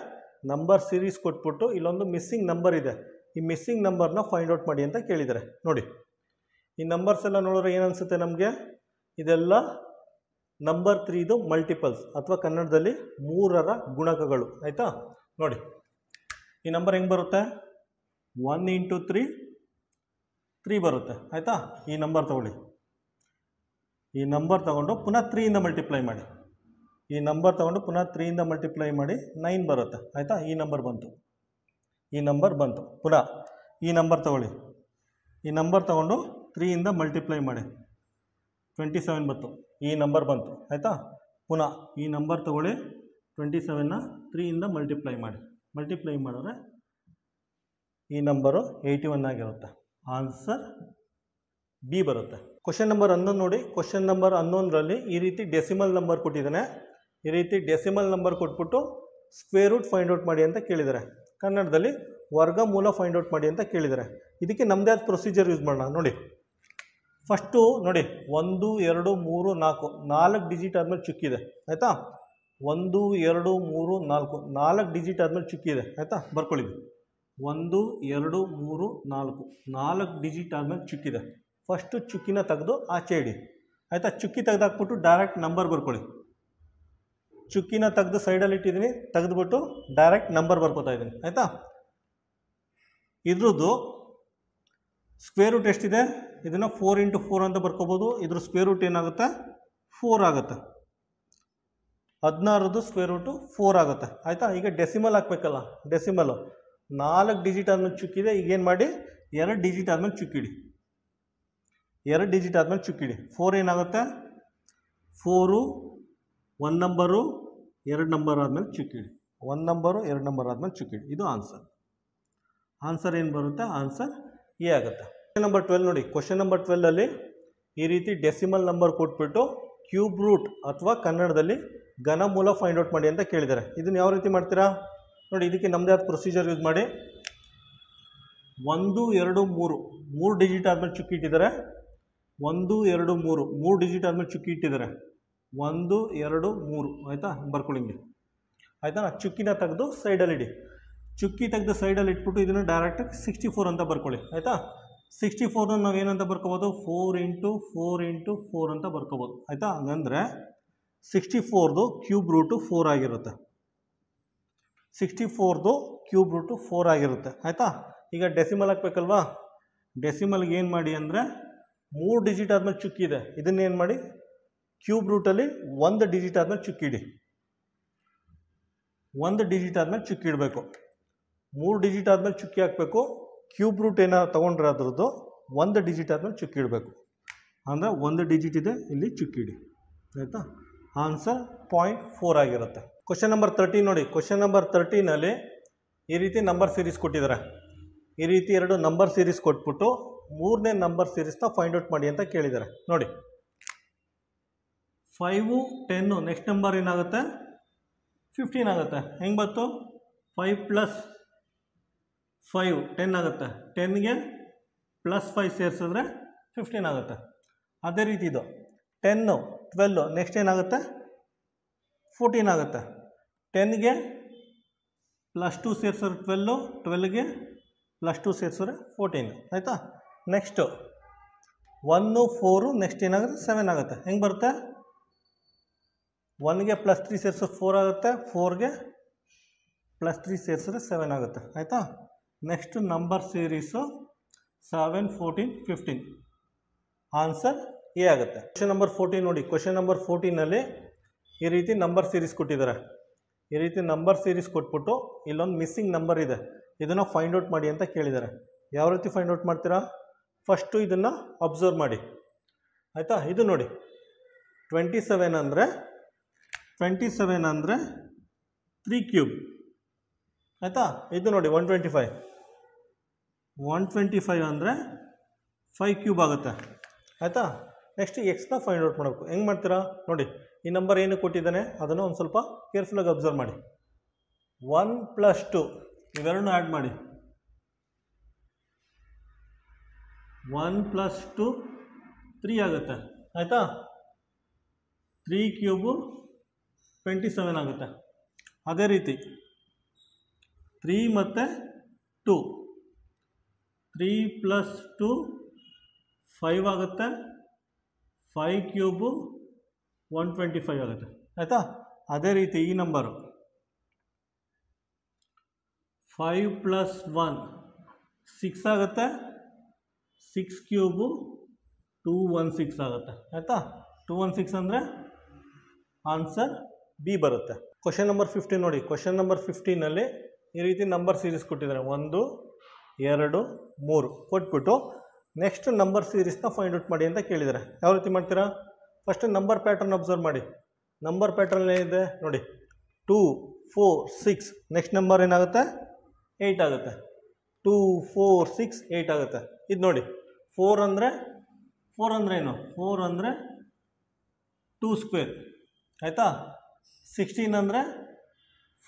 ನಂಬರ್ ಸೀರೀಸ್ ಕೊಟ್ಬಿಟ್ಟು ಇಲ್ಲೊಂದು ಮಿಸ್ಸಿಂಗ್ ನಂಬರ್ ಇದೆ, ಈ ಮಿಸ್ಸಿಂಗ್ ನಂಬರ್ನ ಫೈಂಡ್ ಔಟ್ ಮಾಡಿ ಅಂತ ಕೇಳಿದ್ದಾರೆ. ನೋಡಿ ಈ ನಂಬರ್ಸ್ ಎಲ್ಲ ನೋಡಿದ್ರೆ ಏನು ಅನಿಸುತ್ತೆ ನಮಗೆ, ಇದೆಲ್ಲ ನಂಬರ್ 3ದು ಮಲ್ಟಿಪಲ್ಸ್ ಅಥವಾ ಕನ್ನಡದಲ್ಲಿ 3ರ ಗುಣಕಗಳು ಆಯಿತಾ. ನೋಡಿ ಈ ನಂಬರ್ ಹೆಂಗೆ ಬರುತ್ತೆ, 1 ಇಂಟು 3 ಬರುತ್ತೆ ಆಯಿತಾ. ಈ ನಂಬರ್ ತಗೊಳ್ಳಿ, ಈ ನಂಬರ್ ತಗೊಂಡು ಪುನಃ 3ಇಂದ ಮಲ್ಟಿಪ್ಲೈ ಮಾಡಿ, ಈ ನಂಬರ್ ತಗೊಂಡು ಪುನಃ 3ಇಂದ ಮಲ್ಟಿಪ್ಲೈ ಮಾಡಿ 9 ಬರುತ್ತೆ ಆಯಿತಾ. ಈ ನಂಬರ್ ಬಂತು. ಪುನಃ ಈ ನಂಬರ್ ತಗೊಳ್ಳಿ, ಈ ನಂಬರ್ ತಗೊಂಡು 3ಇಂದ ಮಲ್ಟಿಪ್ಲೈ ಮಾಡಿ 27 ಬಂತು. ಈ ನಂಬರ್ ಬಂತು ಆಯಿತಾ. ಪುನಃ ಈ ನಂಬರ್ ತಗೊಳ್ಳಿ, 27ನ 3ಇಂದ ಮಲ್ಟಿಪ್ಲೈ ಮಾಡಿದ್ರೆ ಈ ನಂಬರು 81 ಆಗಿರುತ್ತೆ. ಆನ್ಸರ್ ಬಿ ಬರುತ್ತೆ. ಕ್ವಶನ್ ನಂಬರ್ 11 ನೋಡಿ. ಕ್ವಶನ್ ನಂಬರ್ 11ರಲ್ಲಿ ಈ ರೀತಿ ಡೆಸಿಮಲ್ ನಂಬರ್ ಕೊಟ್ಟಿದ್ದಾನೆ. ಈ ರೀತಿ ಡೆಸಿಮಲ್ ನಂಬರ್ ಕೊಟ್ಬಿಟ್ಟು ಸ್ಕ್ವೇರ್ ರೂಟ್ ಫೈಂಡ್ ಔಟ್ ಮಾಡಿ ಅಂತ ಕೇಳಿದ್ದಾರೆ. ಕನ್ನಡದಲ್ಲಿ ವರ್ಗಮೂಲ ಫೈಂಡ್ ಔಟ್ ಮಾಡಿ ಅಂತ ಕೇಳಿದ್ದಾರೆ. ಇದಕ್ಕೆ ನಮ್ಮದೇ ಆದ ಪ್ರೊಸೀಜರ್ ಯೂಸ್ ಮಾಡೋಣ. ನೋಡಿ ಫಸ್ಟು ನೋಡಿ 1 2 3 4 4 ಡಿಜಿಟ್ ಆದಮೇಲೆ ಚುಕ್ಕಿದೆ ಆಯಿತಾ. 1 2 3 4 4 ಡಿಜಿಟ್ ಆದಮೇಲೆ ಚುಕ್ಕಿದೆ ಆಯಿತಾ. ಬರ್ಕೊಳ್ಳಿ 1 2 3 4 4 ಡಿಜಿಟ್ ಆದಮೇಲೆ ಚುಕ್ಕಿದೆ. ಫಸ್ಟು ಚುಕ್ಕಿನ ತೆಗೆದು ಆಚೆ ಇಡಿ ಆಯಿತಾ. ಚುಕ್ಕಿ ತೆಗೆದಾಕ್ಬಿಟ್ಟು ಡೈರೆಕ್ಟ್ ನಂಬರ್ ಬರ್ಕೊಳ್ಳಿ. ಚುಕ್ಕಿನ ತೆಗೆದು ಸೈಡಲ್ಲಿ ಇಟ್ಟಿದ್ದೀನಿ, ತೆಗೆದುಬಿಟ್ಟು ಡೈರೆಕ್ಟ್ ನಂಬರ್ ಬರ್ಕೋತಾ ಇದ್ದೀನಿ ಆಯಿತಾ. ಇದ್ರದ್ದು ಸ್ಕ್ವೇರ್ ರೂಟ್ ಎಷ್ಟಿದೆ, ಇದನ್ನು 4 ಇಂಟು 4 ಅಂತ ಬರ್ಕೋಬೋದು. ಇದ್ರ ಸ್ಕ್ವೇರ್ ರೂಟ್ ಏನಾಗುತ್ತೆ, 4 ಆಗುತ್ತೆ. 16ದು ಸ್ಕ್ವೇರ್ ರೂಟು 4 ಆಗುತ್ತೆ ಆಯಿತಾ. ಈಗ ಡೆಸಿಮಲ್ ಹಾಕಬೇಕಲ್ಲ, ಡೆಸಿಮಲ್ಲು 4 ಡಿಜಿಟ್ ಆದಮೇಲೆ ಚುಕ್ಕಿದೆ. ಈಗೇನು ಮಾಡಿ 2 ಡಿಜಿಟ್ ಆದಮೇಲೆ ಚುಕ್ಕಿಡಿ, 2 ಡಿಜಿಟ್ ಆದಮೇಲೆ ಚುಕ್ಕಿಡಿ. 4 ಏನಾಗುತ್ತೆ, 4 1 ನಂಬರು 2 ನಂಬರ್ ಆದಮೇಲೆ ಚುಕ್ಕಿಡಿ, 1 ನಂಬರು 2 ನಂಬರ್ ಆದಮೇಲೆ ಚುಕ್ಕಿಡಿ. ಇದು ಆನ್ಸರ್ ಏನು ಬರುತ್ತೆ, ಆನ್ಸರ್ ಎ ಆಗುತ್ತೆ. ಕ್ವಶನ್ ನಂಬರ್ 12 ನೋಡಿ. ಕ್ವಶನ್ ನಂಬರ್ 12ಅಲ್ಲಿ ಈ ರೀತಿ ಡೆಸಿಮಲ್ ನಂಬರ್ ಕೊಟ್ಬಿಟ್ಟು ಕ್ಯೂಬ್ ರೂಟ್ ಅಥವಾ ಕನ್ನಡದಲ್ಲಿ ಘನಮೂಲ ಫೈಂಡ್ ಔಟ್ ಮಾಡಿ ಅಂತ ಕೇಳಿದ್ದಾರೆ. ಇದನ್ನು ಯಾವ ರೀತಿ ಮಾಡ್ತೀರಾ ನೋಡಿ. ಇದಕ್ಕೆ ನಮ್ಮದೇ ಆದ ಪ್ರೊಸೀಜರ್ ಯೂಸ್ ಮಾಡಿ. 1 2 3 ಡಿಜಿಟ್ ಆದಮೇಲೆ ಚುಕ್ಕಿ ಇಟ್ಟಿದ್ದಾರೆ. 1 2 3 ಡಿಜಿಟ್ ಆದಮೇಲೆ ಚುಕ್ಕಿ ಇಟ್ಟಿದ್ದಾರೆ. 1 2 3 ಆಯಿತಾ. ಬರ್ಕೊಳ್ಳಿ ಆಯಿತಾ. ಚುಕ್ಕಿನ ತೆಗೆದು ಸೈಡಲ್ಲಿ ಇಡಿ. ಚುಕ್ಕಿ ತೆಗೆದು ಸೈಡಲ್ಲಿ ಇಟ್ಬಿಟ್ಟು ಇದನ್ನು ಡೈರೆಕ್ಟಾಗಿ 64 ಅಂತ ಬರ್ಕೊಳ್ಳಿ ಆಯಿತಾ. 64ನ ನಾವು ಏನಂತ ಬರ್ಕೋಬೋದು, 4 ಇಂಟು 4 ಇಂಟು 4 ಅಂತ ಬರ್ಕೋಬೋದು ಆಯಿತಾ. ಹಂಗಂದರೆ 64ದು ಕ್ಯೂಬ್ ರೂಟು 4 ಆಗಿರುತ್ತೆ. 64ದು ಕ್ಯೂಬ್ ರೂಟು 4 ಆಗಿರುತ್ತೆ ಆಯಿತಾ. ಈಗ ಡೆಸಿಮಲ್ ಹಾಕಬೇಕಲ್ವಾ. ಡೆಸಿಮಲ್ಗೆ ಏನು ಮಾಡಿ ಅಂದರೆ 3 ಡಿಜಿಟ್ ಆದಮೇಲೆ ಚುಕ್ಕಿದೆ, ಇದನ್ನೇನು ಮಾಡಿ ಕ್ಯೂಬ್ ರೂಟಲ್ಲಿ 1 ಡಿಜಿಟ್ ಆದಮೇಲೆ ಚುಕ್ಕಿಡಿ. 1 ಡಿಜಿಟ್ ಆದಮೇಲೆ ಚುಕ್ಕಿ ಇಡಬೇಕು. 3 ಡಿಜಿಟ್ ಆದಮೇಲೆ ಚುಕ್ಕಿ ಹಾಕಬೇಕು. ಕ್ಯೂಬ್ ರೂಟ್ ಏನಾದ್ರು ತೊಗೊಂಡ್ರೆ ಅದರದ್ದು 1 ಡಿಜಿಟ್ ಆದಮೇಲೆ ಚುಕ್ಕಿ ಇಡಬೇಕು. ಅಂದರೆ 1 ಡಿಜಿಟ್ ಇದೆ, ಇಲ್ಲಿ ಚುಕ್ಕಿಡಿ. ಆಯಿತಾ? ಆನ್ಸರ್ 0.4 ಆಗಿರುತ್ತೆ. ಕ್ವಶನ್ ನಂಬರ್ 13 ನೋಡಿ. ಕ್ವಶನ್ ನಂಬರ್ 13ನಲ್ಲಿ ಈ ರೀತಿ ನಂಬರ್ ಸೀರೀಸ್ ಕೊಟ್ಟಿದ್ದಾರೆ. ಈ ರೀತಿ 2 ನಂಬರ್ ಸೀರೀಸ್ ಕೊಟ್ಬಿಟ್ಟು 3ನೇ ನಂಬರ್ ಸೀರೀಸ್ನ ಫೈಂಡ್ ಔಟ್ ಮಾಡಿ ಅಂತ ಕೇಳಿದ್ದಾರೆ. ನೋಡಿ 5, 10 ನೆಕ್ಸ್ಟ್ ನಂಬರ್ ಏನಾಗುತ್ತೆ 15 ಆಗುತ್ತೆ. ಹೆಂಗೆ ಬಂತು? 5 + 5 10 ಆಗುತ್ತೆ. 10ಗೆ +5 ಸೇರಿಸಿದ್ರೆ 15 ಆಗುತ್ತೆ. ಅದೇ ರೀತಿ ಇದು 10, 12 ನೆಕ್ಸ್ಟ್ ಏನಾಗುತ್ತೆ 14 ಆಗುತ್ತೆ. 10ಗೆ +2 ಸೇರಿಸಿದ್ರೆ 12, 12ಗೆ +2 ಸೇರಿಸಿದ್ರೆ 14. ಆಯಿತಾ? ನೆಕ್ಸ್ಟು 1, 4 ನೆಕ್ಸ್ಟ್ ಏನಾಗುತ್ತೆ 7 ಆಗುತ್ತೆ. ಹೆಂಗೆ ಬರುತ್ತೆ? 1ಗೆ +3 ಸೇರಿಸಿದ್ರೆ 4 ಆಗುತ್ತೆ. 4ಗೆ +3 ಸೇರಿಸಿದ್ರೆ 7 ಆಗುತ್ತೆ. ಆಯಿತಾ? Next number series 7, 14, 15. Answer A ಆಗುತ್ತೆ. ಕ್ವಶನ್ ನಂಬರ್ 14 ನೋಡಿ. ಕ್ವಶನ್ ನಂಬರ್ 14ನಲ್ಲಿ ಈ ರೀತಿ ನಂಬರ್ ಸೀರೀಸ್ ಕೊಟ್ಟಿದ್ದಾರೆ. ಈ ರೀತಿ ನಂಬರ್ ಸೀರೀಸ್ ಕೊಟ್ಬಿಟ್ಟು ಇಲ್ಲೊಂದು ಮಿಸ್ಸಿಂಗ್ ನಂಬರ್ ಇದೆ, ಇದನ್ನು ಫೈಂಡ್ ಔಟ್ ಮಾಡಿ ಅಂತ ಕೇಳಿದ್ದಾರೆ. ಯಾವ ರೀತಿ ಫೈಂಡ್ ಔಟ್ ಮಾಡ್ತೀರಾ? ಫಸ್ಟು ಇದನ್ನು ಅಬ್ಸರ್ವ್ ಮಾಡಿ. ಆಯಿತಾ? ಇದು ನೋಡಿ 27 ಅಂದರೆ 3 ಕ್ಯೂಬ್. ಆಯಿತಾ? ಇದು ನೋಡಿ 125 ಅಂದರೆ 5 ಕ್ಯೂಬ್ ಆಗುತ್ತೆ. ಆಯಿತಾ? ನೆಕ್ಸ್ಟ್ ಎಕ್ಸ್ನ ಫೈಂಡ್ ಔಟ್ ಮಾಡಬೇಕು. ಹೆಂಗೆ ಮಾಡ್ತೀರಾ ನೋಡಿ. ಈ ನಂಬರ್ ಏನು ಕೊಟ್ಟಿದ್ದಾನೆ ಅದನ್ನು ಒಂದು ಸ್ವಲ್ಪ ಕೇರ್ಫುಲ್ಲಾಗಿ ಅಬ್ಸರ್ವ್ ಮಾಡಿ. 1 + 2 ಇವೆರಡನ್ನೂ ಆ್ಯಡ್ ಮಾಡಿ. 1 + 2 3 ಆಗುತ್ತೆ. ಆಯಿತಾ? 3 ಕ್ಯೂಬು 27 ಆಗುತ್ತೆ. ಅದೇ ರೀತಿ 3 ಮತ್ತು 2, 3 + 2 5 ಆಗುತ್ತೆ. 5 ಕ್ಯೂಬು 125 ಆಗುತ್ತೆ. ಆಯಿತಾ? ಅದೇ ರೀತಿ ಈ ನಂಬರು 5 + 1 6 ಆಗುತ್ತೆ. 6 ಕ್ಯೂಬು 216 ಆಗುತ್ತೆ. ಆಯಿತಾ? 216 ಅಂದರೆ ಆನ್ಸರ್ ಬಿ ಬರುತ್ತೆ. ಕ್ವಶನ್ ನಂಬರ್ 15 ನೋಡಿ. ಕ್ವಶನ್ ನಂಬರ್ 15ನಲ್ಲಿ ಈ ರೀತಿ ನಂಬರ್ ಸೀರೀಸ್ ಕೊಟ್ಟಿದ್ದಾರೆ. 1, 2, 3 ಕೊಟ್ಬಿಟ್ಟು ನೆಕ್ಸ್ಟ್ ನಂಬರ್ ಸೀರೀಸ್ನ ಫೈಂಡ್ ಔಟ್ ಮಾಡಿ ಅಂತ ಕೇಳಿದ್ದಾರೆ. ಯಾವ ರೀತಿ ಮಾಡ್ತೀರಾ? ಫಸ್ಟ್ ನಂಬರ್ ಪ್ಯಾಟರ್ನ್ ಅಬ್ಸರ್ವ್ ಮಾಡಿ. ನಂಬರ್ ಪ್ಯಾಟರ್ನ್ ಏನಿದೆ ನೋಡಿ. 2, 4, 6 ನೆಕ್ಸ್ಟ್ ನಂಬರ್ ಏನಾಗುತ್ತೆ 8 ಆಗುತ್ತೆ. 2, 4, 6, 8 ಆಗುತ್ತೆ. ಇದು ನೋಡಿ 4 ಅಂದರೆ ಏನು? 4 ಅಂದರೆ 2 ಸ್ಕ್ವೇರ್. ಆಯಿತಾ? 16 ಅಂದರೆ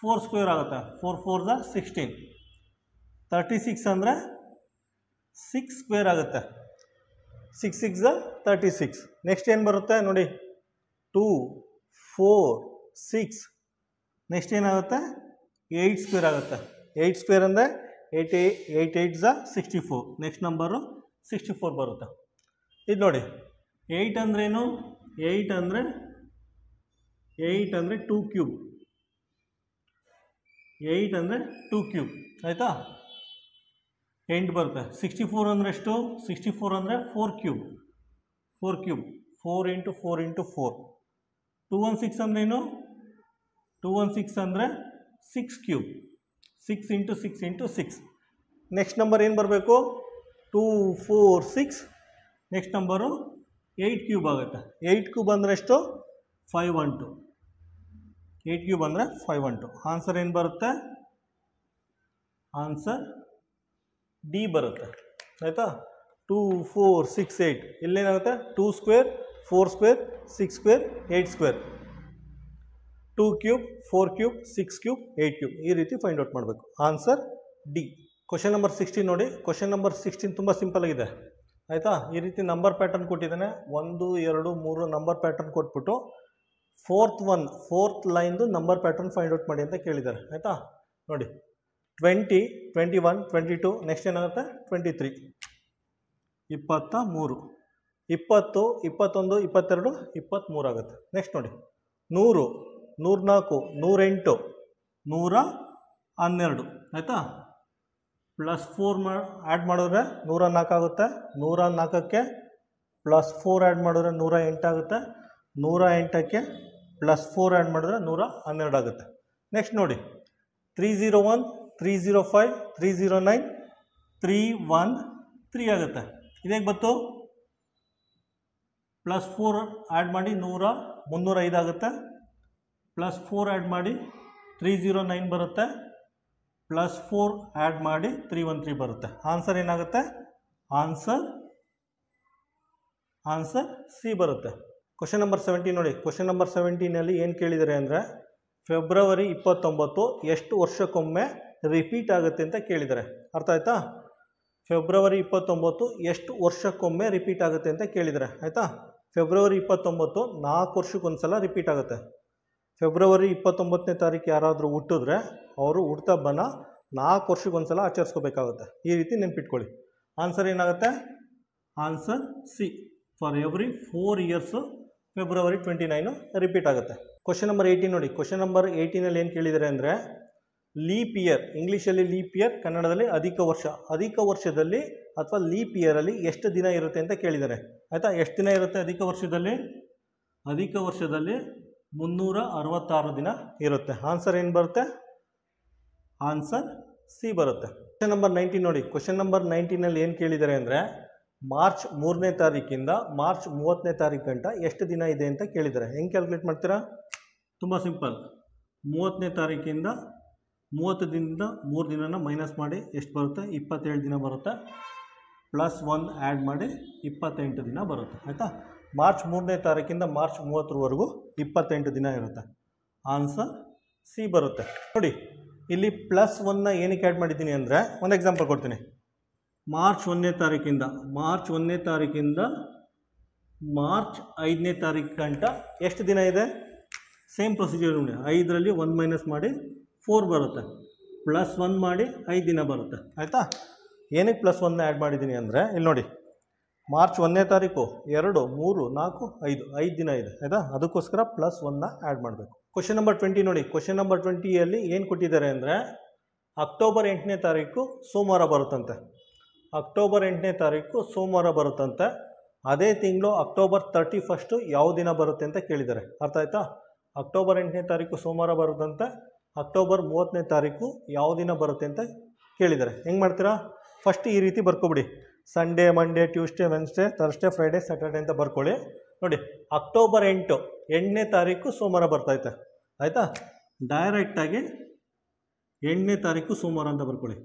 4 ಸ್ಕ್ವೇರ್ ಆಗುತ್ತೆ. 4 4 16. 36 ಅಂದರೆ 6 ಸ್ಕ್ವೇರ್ ಆಗುತ್ತೆ. 6 6 36. ನೆಕ್ಸ್ಟ್ ಏನು ಬರುತ್ತೆ ನೋಡಿ. 2, 4, 6 ನೆಕ್ಸ್ಟ್ ಏನಾಗುತ್ತೆ 8 ಸ್ಕ್ವೇರ್ ಆಗುತ್ತೆ. 8 ಸ್ಕ್ವೇರ್ ಅಂದರೆ 8 8 64. ನೆಕ್ಸ್ಟ್ ನಂಬರು 64 ಬರುತ್ತೆ. ಇದು ನೋಡಿ 8 ಅಂದ್ರೇನು? 8 ಅಂದರೆ 2 ಕ್ಯೂಬ್. 8 ಅಂದರೆ 2 ಕ್ಯೂಬ್. ಆಯಿತಾ? 8 ಬರುತ್ತೆ. 64 ಅಂದರೆ ಎಷ್ಟು? 64 ಅಂದರೆ 4 ಕ್ಯೂಬ್. 4 ಕ್ಯೂಬ್ 4 × 4 × 4. 216 ಅಂದ್ರೇನು? 216 ಅಂದರೆ 6 ಕ್ಯೂಬ್. 6 × 6 × 6. ನೆಕ್ಸ್ಟ್ ನಂಬರ್ ಏನು ಬರಬೇಕು? 2, 4, 6 ನೆಕ್ಸ್ಟ್ ನಂಬರು 8 ಕ್ಯೂಬ್ ಆಗುತ್ತೆ. 8 ಕ್ಯೂಬ್ ಅಂದರೆ ಎಷ್ಟು? 512. 8 ಕ್ಯೂಬ್ ಅಂದರೆ 512. ಆನ್ಸರ್ ಏನು ಬರುತ್ತೆ? ಆನ್ಸರ್ ಡಿ ಬರುತ್ತೆ. ಆಯಿತಾ? 2, 4, 6, 8 ಇಲ್ಲೇನಾಗುತ್ತೆ 2 square 4 square 6 square 8 square. 2 cube 4 cube 6 cube 8 cube ಈ ರೀತಿ ಫೈಂಡ್ ಔಟ್ ಮಾಡಬೇಕು. Answer D. ಕ್ವಶನ್ ನಂಬರ್ 16 ನೋಡಿ. ಕ್ವಶನ್ ನಂಬರ್ 16 ತುಂಬ ಸಿಂಪಲ್ ಆಗಿದೆ. ಆಯಿತಾ? ಈ ರೀತಿ ನಂಬರ್ ಪ್ಯಾಟರ್ನ್ ಕೊಟ್ಟಿದ್ದಾನೆ. 1, 2, 3 ನಂಬರ್ ಪ್ಯಾಟರ್ನ್ ಕೊಟ್ಬಿಟ್ಟು ಫೋರ್ತ್ ಲೈನ್ದು ನಂಬರ್ ಪ್ಯಾಟರ್ನ್ ಫೈಂಡ್ ಔಟ್ ಮಾಡಿ ಅಂತ ಕೇಳಿದ್ದಾರೆ. ಆಯಿತಾ? ನೋಡಿ 20, 21, 22 ನೆಕ್ಸ್ಟ್ ಏನಾಗುತ್ತೆ 23. 23, 20, 21, 22, 23 ಆಗುತ್ತೆ. ನೆಕ್ಸ್ಟ್ ನೋಡಿ 100, 104, 108, 112. ಆಯಿತಾ? +4 ಆ್ಯಡ್ ಮಾಡಿದ್ರೆ 104 ಆಗುತ್ತೆ. 104ಕ್ಕೆ +4 ಆ್ಯಡ್ ಮಾಡಿದ್ರೆ 108 ಆಗುತ್ತೆ. 108ಕ್ಕೆ +4 ಆ್ಯಡ್ ಮಾಡಿದ್ರೆ 112 ಆಗುತ್ತೆ. ನೆಕ್ಸ್ಟ್ ನೋಡಿ 301, 305, 309, 313 ಆಗುತ್ತೆ. ಇದೇಗೆ ಬಂತು? +4 ಆ್ಯಡ್ ಮಾಡಿ 305 ಆಗುತ್ತೆ. +4 ಆ್ಯಡ್ ಮಾಡಿ 309 ಬರುತ್ತೆ. +4 ಆ್ಯಡ್ ಮಾಡಿ 313 ಬರುತ್ತೆ. ಆನ್ಸರ್ ಏನಾಗುತ್ತೆ? ಆನ್ಸರ್ ಸಿ ಬರುತ್ತೆ. ಕ್ವಶನ್ ನಂಬರ್ 17 ನೋಡಿ. ಕ್ವಶನ್ ನಂಬರ್ 17ನಲ್ಲಿ ಏನು ಕೇಳಿದ್ದಾರೆ ಅಂದರೆ ಫೆಬ್ರವರಿ 29 ಎಷ್ಟು ವರ್ಷಕ್ಕೊಮ್ಮೆ ರಿಪೀಟ್ ಆಗುತ್ತೆ ಅಂತ ಕೇಳಿದ್ದಾರೆ. ಅರ್ಥ ಆಯ್ತಾ? ಫೆಬ್ರವರಿ 29 ಎಷ್ಟು ವರ್ಷಕ್ಕೊಮ್ಮೆ ರಿಪೀಟ್ ಆಗುತ್ತೆ ಅಂತ ಕೇಳಿದ್ದಾರೆ. ಆಯಿತಾ? ಫೆಬ್ರವರಿ 29 4 ವರ್ಷಕ್ಕೊಂದ್ಸಲ ರಿಪೀಟ್ ಆಗುತ್ತೆ. ಫೆಬ್ರವರಿ 29ನೇ ತಾರೀಕು ಯಾರಾದರೂ ಹುಟ್ಟಿದ್ರೆ ಅವರು ಹುಟ್ಟುಹಬ್ಬನ 4 ವರ್ಷಕ್ಕೊಂದ್ಸಲ ಆಚರಿಸ್ಕೋಬೇಕಾಗುತ್ತೆ. ಈ ರೀತಿ ನೆನ್ಪಿಟ್ಕೊಳ್ಳಿ. ಆನ್ಸರ್ ಏನಾಗುತ್ತೆ? Answer C. For every 4 years February 29 repeat ಆಗುತ್ತೆ. ಕ್ವಶನ್ ನಂಬರ್ 18 ನೋಡಿ. ಕ್ವಶನ್ ನಂಬರ್ 18ನಲ್ಲಿ ಏನು ಕೇಳಿದ್ದಾರೆ ಅಂದರೆ ಲೀಪ್ ಇಯರ್, ಇಂಗ್ಲೀಷಲ್ಲಿ ಲೀಪ್ ಇಯರ್, ಕನ್ನಡದಲ್ಲಿ ಅಧಿಕ ವರ್ಷ. ಅಧಿಕ ವರ್ಷದಲ್ಲಿ ಅಥವಾ ಲೀಪ್ ಇಯರಲ್ಲಿ ಎಷ್ಟು ದಿನ ಇರುತ್ತೆ ಅಂತ ಕೇಳಿದ್ದಾರೆ. ಆಯಿತಾ? ಎಷ್ಟು ದಿನ ಇರುತ್ತೆ ಅಧಿಕ ವರ್ಷದಲ್ಲಿ? ಅಧಿಕ ವರ್ಷದಲ್ಲಿ 366 ದಿನ ಇರುತ್ತೆ. ಆನ್ಸರ್ ಏನು ಬರುತ್ತೆ? ಆನ್ಸರ್ ಸಿ ಬರುತ್ತೆ. ಕ್ವಶನ್ ನಂಬರ್ 19 ನೋಡಿ. ಕ್ವಶನ್ ನಂಬರ್ 19ನಲ್ಲಿ ಏನು ಕೇಳಿದ್ದಾರೆ ಅಂದರೆ ಮಾರ್ಚ್ 3ನೇ ತಾರೀಕಿಂದ ಮಾರ್ಚ್ 30ನೇ ತಾರೀಕು ಗಂಟ ಎಷ್ಟು ದಿನ ಇದೆ ಅಂತ ಕೇಳಿದ್ದಾರೆ. ಹೆಂಗೆ ಕ್ಯಾಲ್ಕುಲೇಟ್ ಮಾಡ್ತೀರಾ? ತುಂಬ ಸಿಂಪಲ್. 30ನೇ ತಾರೀಕಿಂದ 30 ದಿನದಿಂದ 3 ದಿನನ ಮೈನಸ್ ಮಾಡಿ ಎಷ್ಟು ಬರುತ್ತೆ? 27 ದಿನ ಬರುತ್ತೆ. +1 ಆ್ಯಡ್ ಮಾಡಿ 28 ದಿನ ಬರುತ್ತೆ. ಆಯಿತಾ? ಮಾರ್ಚ್ 3ನೇ ತಾರೀಕಿಂದ ಮಾರ್ಚ್ 30ರವರೆಗೂ 28 ದಿನ ಇರುತ್ತೆ. ಆನ್ಸರ್ ಸಿ ಬರುತ್ತೆ. ನೋಡಿ ಇಲ್ಲಿ +1ನ ಏನಕ್ಕೆ ಆ್ಯಡ್ ಮಾಡಿದ್ದೀನಿ ಅಂದರೆ ಒಂದು ಎಕ್ಸಾಂಪಲ್ ಕೊಡ್ತೀನಿ. ಮಾರ್ಚ್ 1ನೇ ತಾರೀಕಿಂದ ಮಾರ್ಚ್ 5ನೇ ತಾರೀಕು ಗಂಟ ಎಷ್ಟು ದಿನ ಇದೆ? ಸೇಮ್ ಪ್ರೊಸೀಜರ್ ನೋಡಿ. 5ರಲ್ಲಿ 1 ಮೈನಸ್ ಮಾಡಿ 4 ಬರುತ್ತೆ. +1 ಮಾಡಿ 5 ದಿನ ಬರುತ್ತೆ. ಆಯಿತಾ? ಏನಕ್ಕೆ +1ನ ಆ್ಯಡ್ ಮಾಡಿದ್ದೀನಿ ಅಂದರೆ ಇಲ್ಲಿ ನೋಡಿ, ಮಾರ್ಚ್ 1ನೇ ತಾರೀಕು 2, 3, 4, 5 ದಿನ ಇದೆ. ಆಯಿತಾ? ಅದಕ್ಕೋಸ್ಕರ +1ನ ಆ್ಯಡ್ ಮಾಡಬೇಕು. ಕ್ವಶನ್ ನಂಬರ್ 20 ನೋಡಿ. ಕ್ವಶನ್ ನಂಬರ್ 20ಯಲ್ಲಿ ಏನು ಕೊಟ್ಟಿದ್ದಾರೆ ಅಂದರೆ ಅಕ್ಟೋಬರ್ 8ನೇ ತಾರೀಕು ಸೋಮವಾರ ಬರುತ್ತಂತೆ. ಅಕ್ಟೋಬರ್ 8ನೇ ತಾರೀಕು ಸೋಮವಾರ ಬರುತ್ತಂತೆ. ಅದೇ ತಿಂಗಳು ಅಕ್ಟೋಬರ್ 31 ಯಾವ ದಿನ ಬರುತ್ತೆ ಅಂತ ಕೇಳಿದ್ದಾರೆ. ಅರ್ಥ ಆಯ್ತಾ? ಅಕ್ಟೋಬರ್ 8ನೇ ತಾರೀಕು ಸೋಮವಾರ ಬರುತ್ತಂತೆ. ಅಕ್ಟೋಬರ್ 30ನೇ ತಾರೀಕು ಯಾವ ದಿನ ಬರುತ್ತೆ ಅಂತ ಕೇಳಿದ್ದಾರೆ. ಹೆಂಗೆ ಮಾಡ್ತೀರಾ? ಫಸ್ಟ್ ಈ ರೀತಿ ಬರ್ಕೊಬಿಡಿ. Sunday, Monday, Tuesday, Wednesday, Thursday, Friday, Saturday ಅಂತ ಬರ್ಕೊಳ್ಳಿ. ನೋಡಿ ಅಕ್ಟೋಬರ್ 8ನೇ ತಾರೀಕು ಸೋಮವಾರ ಬರ್ತೈತೆ. ಆಯಿತಾ? ಡೈರೆಕ್ಟಾಗಿ 8ನೇ ತಾರೀಕು ಸೋಮವಾರ ಅಂತ ಬರ್ಕೊಳ್ಳಿ.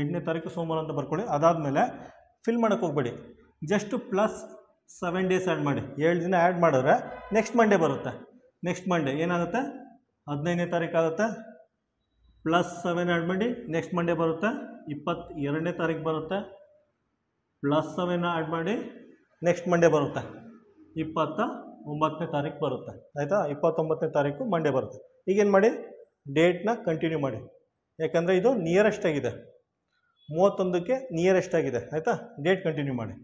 8ನೇ ತಾರೀಕು ಸೋಮವಾರ ಅಂತ ಬರ್ಕೊಳ್ಳಿ. ಅದಾದಮೇಲೆ ಫಿಲ್ ಮಾಡೋಕ್ಕೆ ಹೋಗ್ಬೇಡಿ. ಜಸ್ಟ್ +7 ಡೇಸ್ ಆ್ಯಡ್ ಮಾಡಿ. 7 ದಿನ ಆ್ಯಡ್ ಮಾಡಿದ್ರೆ ನೆಕ್ಸ್ಟ್ ಮಂಡೇ ಬರುತ್ತೆ. ನೆಕ್ಸ್ಟ್ ಮಂಡೇ ಏನಾಗುತ್ತೆ? 15ನೇ ತಾರೀಕು ಆಗುತ್ತೆ. +7 ಆ್ಯಡ್ ಮಾಡಿ ನೆಕ್ಸ್ಟ್ ಮಂಡೇ ಬರುತ್ತೆ. 22ನೇ ತಾರೀಕು ಬರುತ್ತೆ. +7 ಆ್ಯಡ್ ಮಾಡಿ ನೆಕ್ಸ್ಟ್ ಮಂಡೇ ಬರುತ್ತೆ. 29ನೇ ತಾರೀಕು ಬರುತ್ತೆ. ಆಯಿತಾ? 29ನೇ ತಾರೀಕು ಮಂಡೇ ಬರುತ್ತೆ. ಈಗೇನು ಮಾಡಿ? ಡೇಟ್ನ ಕಂಟಿನ್ಯೂ ಮಾಡಿ. ಯಾಕಂದರೆ ಇದು ನಿಯರೆಸ್ಟ್ ಆಗಿದೆ. 31ಕ್ಕೆ ನಿಯರೆಸ್ಟ್ ಆಗಿದೆ. ಆಯಿತಾ? ಡೇಟ್ ಕಂಟಿನ್ಯೂ ಮಾಡಿ.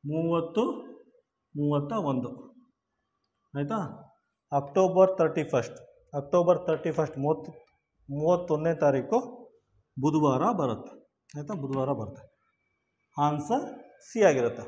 30, 31. ಆಯಿತಾ? ಅಕ್ಟೋಬರ್ 31 31ನೇ ತಾರೀಕು ಬುಧವಾರ ಬರುತ್ತೆ. ಆಯಿತಾ? ಬುಧವಾರ ಬರುತ್ತೆ. ಆನ್ಸರ್ ಸಿ ಆಗಿರುತ್ತೆ.